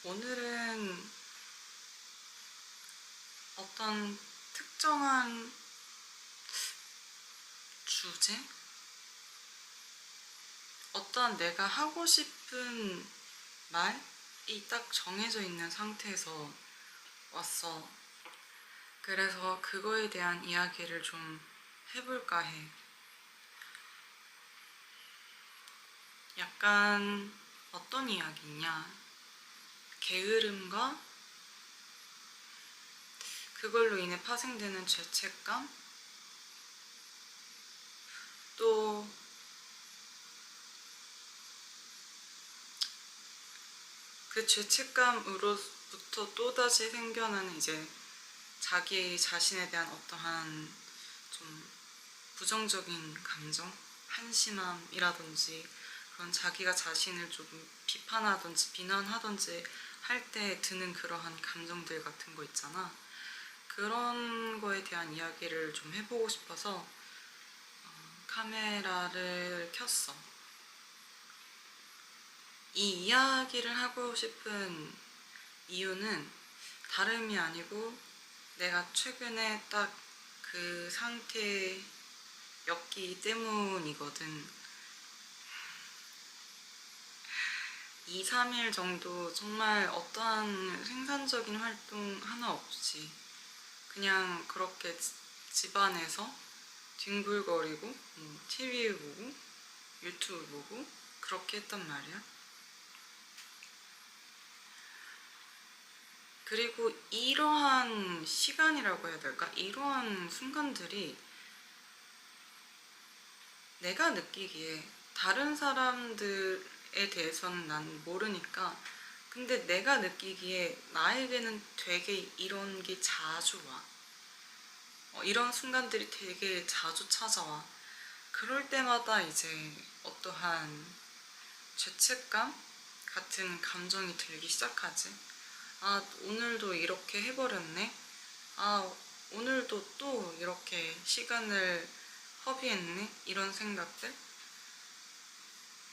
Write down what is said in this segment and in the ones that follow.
오늘은 어떤 특정한 주제? 어떤 내가 하고 싶은 말이 딱 정해져 있는 상태에서 왔어. 그래서 그거에 대한 이야기를 좀 해볼까 해. 약간 어떤 이야기냐? 게으름과 그걸로 인해 파생되는 죄책감? 또 그 죄책감으로부터 또다시 생겨나는 이제 자기 자신에 대한 어떠한 좀 부정적인 감정, 한심함이라든지 그런 자기가 자신을 조금 비판하든지 비난하든지 할 때 드는 그러한 감정들 같은 거 있잖아. 그런 거에 대한 이야기를 좀 해보고 싶어서 카메라를 켰어. 이 이야기를 하고 싶은 이유는 다름이 아니고 내가 최근에 딱 그 상태였기 때문이거든. 2, 3일 정도 정말 어떠한 생산적인 활동 하나 없이 그냥 그렇게 집안에서 뒹굴거리고 TV 보고 유튜브 보고 그렇게 했단 말이야. 그리고 이러한 시간이라고 해야 될까? 이러한 순간들이 내가 느끼기에 다른 사람들에 대해서는 난 모르니까 근데 내가 느끼기에 나에게는 되게 이런 게 자주 와. 이런 순간들이 되게 자주 찾아와. 그럴 때마다 이제 어떠한 죄책감 같은 감정이 들기 시작하지. 아, 오늘도 이렇게 해버렸네. 아, 오늘도 또 이렇게 시간을 허비했네. 이런 생각들.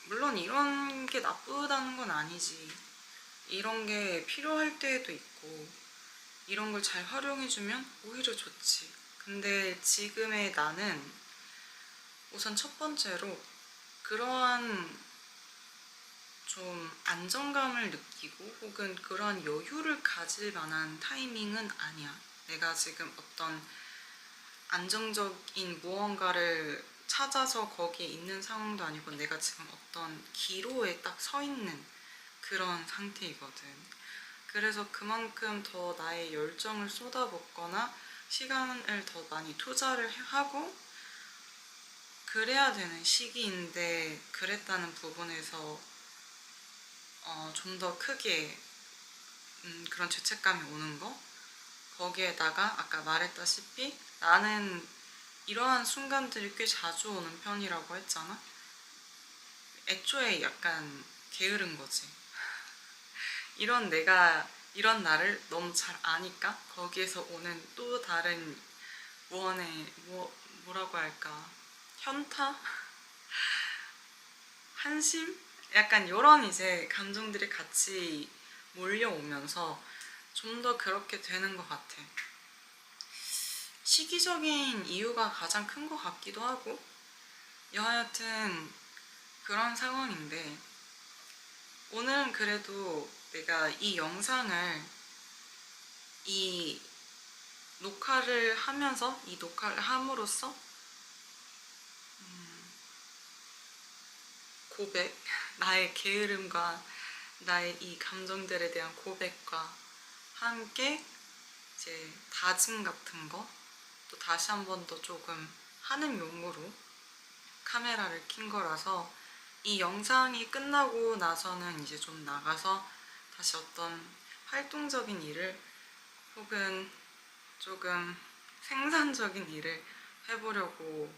물론 이런 게 나쁘다는 건 아니지. 이런 게 필요할 때도 있고, 이런 걸 잘 활용해주면 오히려 좋지. 근데 지금의 나는 우선 첫 번째로 그러한 좀 안정감을 느끼고 혹은 그러한 여유를 가질 만한 타이밍은 아니야. 내가 지금 어떤 안정적인 무언가를 찾아서 거기에 있는 상황도 아니고 내가 지금 어떤 기로에 딱 서 있는 그런 상태이거든. 그래서 그만큼 더 나의 열정을 쏟아붓거나 시간을 더 많이 투자를 하고 그래야 되는 시기인데 그랬다는 부분에서 좀 더 크게 그런 죄책감이 오는 거. 거기에다가 아까 말했다시피 나는 이러한 순간들이 꽤 자주 오는 편이라고 했잖아. 애초에 약간 게으른 거지. 이런 나를 너무 잘 아니까 거기에서 오는 또 다른 뭐라고 할까, 현타? 한심? 약간 이런 이제 감정들이 같이 몰려오면서 좀 더 그렇게 되는 것 같아. 시기적인 이유가 가장 큰 것 같기도 하고 여하튼 그런 상황인데 오늘은 그래도 내가 이 영상을 이 녹화를 하면서 이 녹화를 함으로써 고백, 나의 게으름과 나의 이 감정들에 대한 고백과 함께 이제 다짐 같은 거 또 다시 한 번 더 조금 하는 용으로 카메라를 킨 거라서 이 영상이 끝나고 나서는 이제 좀 나가서 다시 어떤 활동적인 일을 혹은 조금 생산적인 일을 해보려고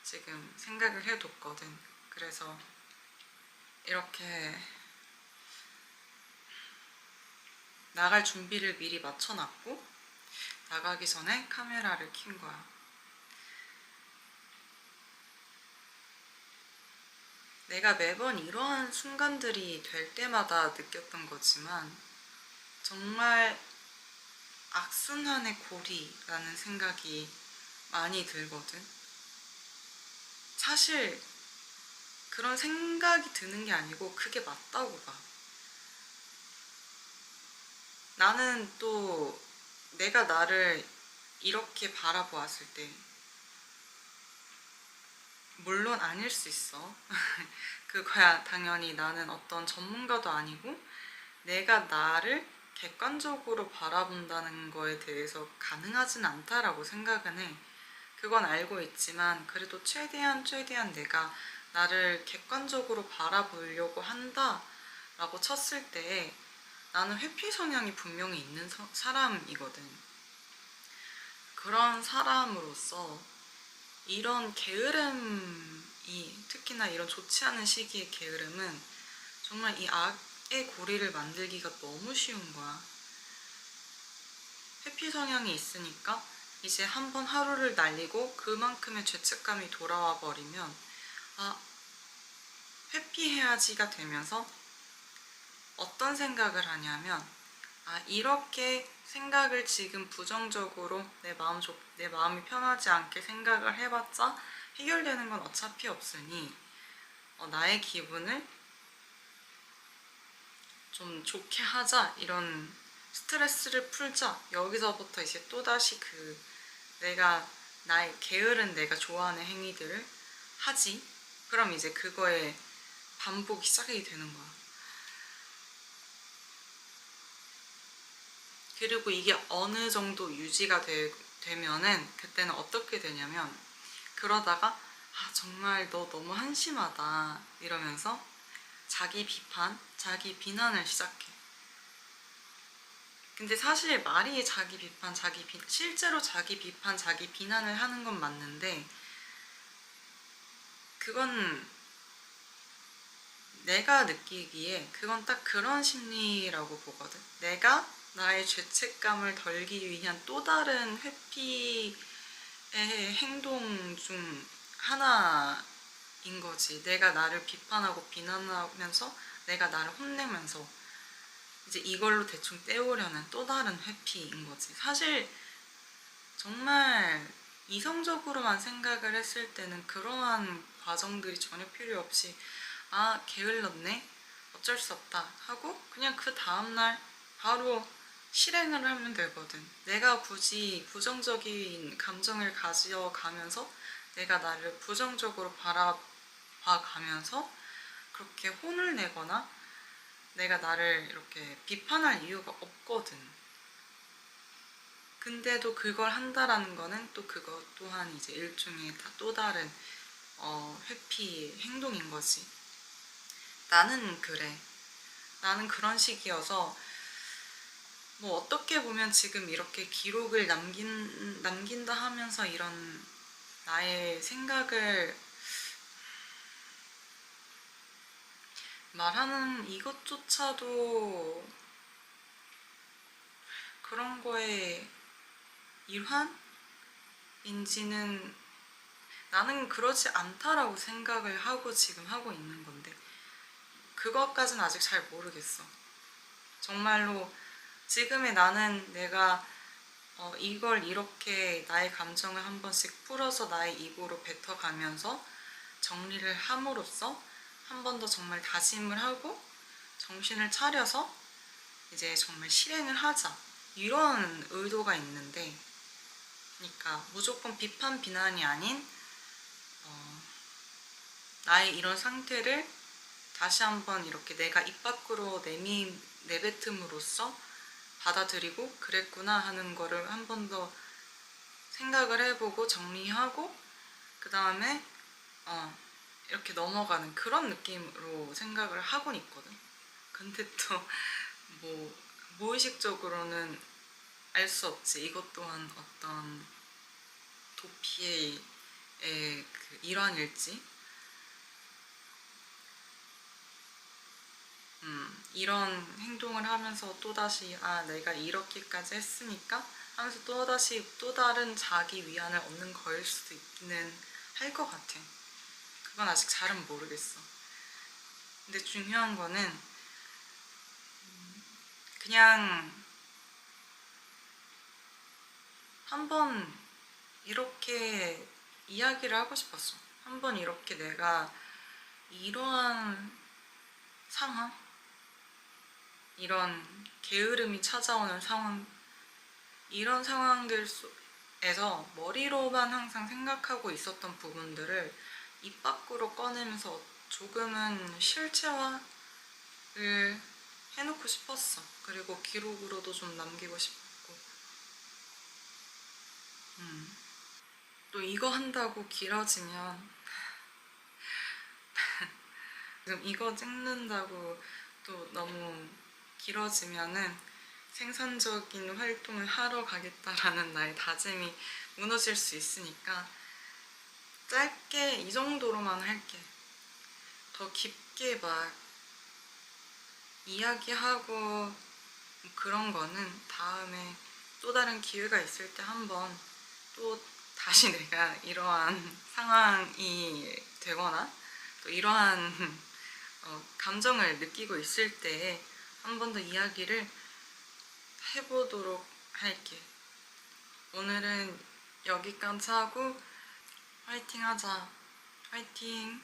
지금 생각을 해뒀거든. 그래서 이렇게 나갈 준비를 미리 맞춰놨고 나가기 전에 카메라를 킨 거야. 내가 매번 이러한 순간들이 될 때마다 느꼈던 거지만 정말 악순환의 고리라는 생각이 많이 들거든. 사실 그런 생각이 드는 게 아니고 그게 맞다고 봐. 나는 또 내가 나를 이렇게 바라보았을 때, 물론 아닐 수 있어. 그거야 당연히 나는 어떤 전문가도 아니고 내가 나를 객관적으로 바라본다는 거에 대해서 가능하진 않다라고 생각은 해. 그건 알고 있지만 그래도 최대한 내가 나를 객관적으로 바라보려고 한다라고 쳤을 때 나는 회피 성향이 분명히 있는 사람이거든. 그런 사람으로서 이런 게으름이, 특히나 이런 좋지 않은 시기의 게으름은 정말 이 악의 고리를 만들기가 너무 쉬운 거야. 회피 성향이 있으니까 이제 한번 하루를 날리고 그만큼의 죄책감이 돌아와 버리면 아, 회피해야지가 되면서 어떤 생각을 하냐면 이렇게 생각을 지금 부정적으로 내 마음이 편하지 않게 생각을 해봤자 해결되는 건 어차피 없으니 나의 기분을 좀 좋게 하자, 이런 스트레스를 풀자. 여기서부터 이제 또다시 내가 나의 게으른 내가 좋아하는 행위들을 하지. 그럼 이제 그거에 반복이 시작이 되는 거야. 그리고 이게 어느 정도 유지가 되면은 그때는 어떻게 되냐면, 그러다가 정말 너 너무 한심하다 이러면서 자기 비난을 시작해. 근데 사실 말이 실제로 자기 비판, 자기 비난을 하는 건 맞는데 그건 내가 느끼기에 그건 딱 그런 심리라고 보거든. 내가 나의 죄책감을 덜기 위한 또 다른 회피의 행동 중 하나인 거지. 내가 나를 비판하고 비난하면서 내가 나를 혼내면서 이제 이걸로 대충 때우려는 또 다른 회피인 거지. 사실 정말 이성적으로만 생각을 했을 때는 그러한 과정들이 전혀 필요 없이 게을렀네, 어쩔 수 없다 하고 그냥 그 다음날 바로 실행을 하면 되거든. 내가 굳이 부정적인 감정을 가져가면서 내가 나를 부정적으로 바라봐가면서 그렇게 혼을 내거나 내가 나를 이렇게 비판할 이유가 없거든. 근데도 그걸 한다라는 거는 또 그것 또한 이제 일종의 또 다른 회피 행동인 거지. 나는 그래. 나는 그런 식이어서 뭐 어떻게 보면 지금 이렇게 기록을 남긴다 하면서 이런 나의 생각을 말하는 이것조차도 그런 거에 일환인지는 나는 그러지 않다라고 생각을 하고 지금 하고 있는 건데 그것까지는 아직 잘 모르겠어. 정말로 지금의 나는 내가 이걸 이렇게 나의 감정을 한 번씩 풀어서 나의 입으로 뱉어가면서 정리를 함으로써 한 번 더 정말 다짐을 하고 정신을 차려서 이제 정말 실행을 하자, 이런 의도가 있는데, 그러니까 무조건 비판 비난이 아닌 나의 이런 상태를 다시 한번 이렇게 내가 입 밖으로 내뱉음으로써 받아들이고 그랬구나 하는 거를 한 번 더 생각을 해보고 정리하고 그 다음에 이렇게 넘어가는 그런 느낌으로 생각을 하곤 있거든. 근데 또 무의식적으로는 알 수 없지. 이것 또한 어떤 도피의 그 일환일지. 이런 행동을 하면서 또다시 내가 이렇게까지 했으니까 하면서 또다시 또 다른 자기 위안을 얻는 거일 수도 있기는 할 것 같아. 그건 아직 잘은 모르겠어. 근데 중요한 거는 그냥 한번 이렇게 이야기를 하고 싶었어. 한번 이렇게 내가 이러한 상황, 이런 게으름이 찾아오는 상황, 이런 상황들에서 머리로만 항상 생각하고 있었던 부분들을 입 밖으로 꺼내면서 조금은 실체화를 해놓고 싶었어. 그리고 기록으로도 좀 남기고 싶었고. 또 이거 한다고 길어지면 지금 이거 찍는다고 또 너무 길어지면은 생산적인 활동을 하러 가겠다라는 나의 다짐이 무너질 수 있으니까 짧게 이 정도로만 할게. 더 깊게 막 이야기하고 그런 거는 다음에 또 다른 기회가 있을 때 한번 또 다시 내가 이러한 상황이 되거나 또 이러한 감정을 느끼고 있을 때 한 번 더 이야기를 해보도록 할게. 오늘은 여기까지 하고 화이팅 하자. 화이팅!